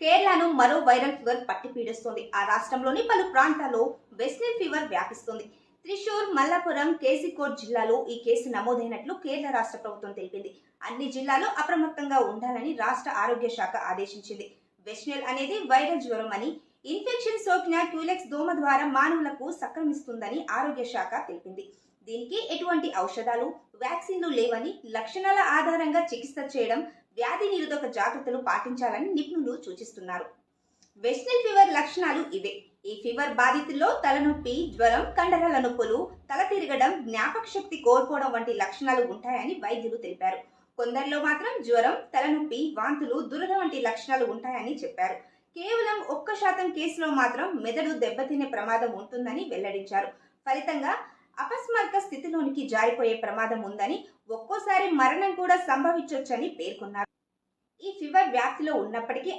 కేరళను మరో viral fever పట్టి పీడిస్తోంది. ఆ రాష్ట్రంలోని పలు ప్రాంతాల్లో వెస్టర్న్ ఫీవర్ వ్యాపిస్తోంది. త్రిశూర్, మల్లపురం, కేసికోట్ జిల్లాలో ఈ కేసు నమోదైనట్లు కేరళ రాష్ట్ర ప్రభుత్వం తెలిపింది. అన్ని జిల్లాలు అప్రమత్తంగా ఉండాలని రాష్ట్ర ఆరోగ్య శాఖ ఆదేశించింది. వెస్టర్న్ అనేది వైరల్ జ్వరం అని, ఇన్ఫెక్షన్ సోకిన క్యూలెక్స్ దోమ ద్వారా మానవులకు సంక్రమిస్తుందని ఆరోగ్య శాఖ తెలిపింది. దీనికి ఎటువంటి ఔషధాలు, వ్యాక్సిన్లు లేవని, లక్షణాల ఆధారంగా చికిత్స చేయడం, వ్యాధి నిరోధక జాగ్రత్తలు పాటించాలని నిపుణులు సూచిస్తున్నారు. వెస్టర్న్ ఫీవర్ లక్షణాలు ఇవే. ఈ ఫీవర్ బాధితుల్లో తలనొప్పి, జ్వరం, కండరాల నొప్పులు, తల తిరగడం, జ్ఞాపక శక్తి కోల్పోవడం వంటి లక్షణాలు ఉంటాయని వైద్యులు తెలిపారు. కొందరిలో మాత్రం జ్వరం, తలనొప్పి, వాంతులు, దురద వంటి లక్షణాలు ఉంటాయని చెప్పారు. కేవలం 1% కేసులో మాత్రం మెదడు దెబ్బతినే ప్రమాదం ఉంటుందని వెల్లడించారు. ఫలితంగా అపస్మారక స్థితిలోనికి జారిపోయే ప్రమాదం ఉందని, ఒక్కోసారి మరణం కూడా సంభవించొచ్చని పేర్కొన్నారు. ఈ ఫీవర్ వ్యాప్తిలో ఉన్నప్పటికీ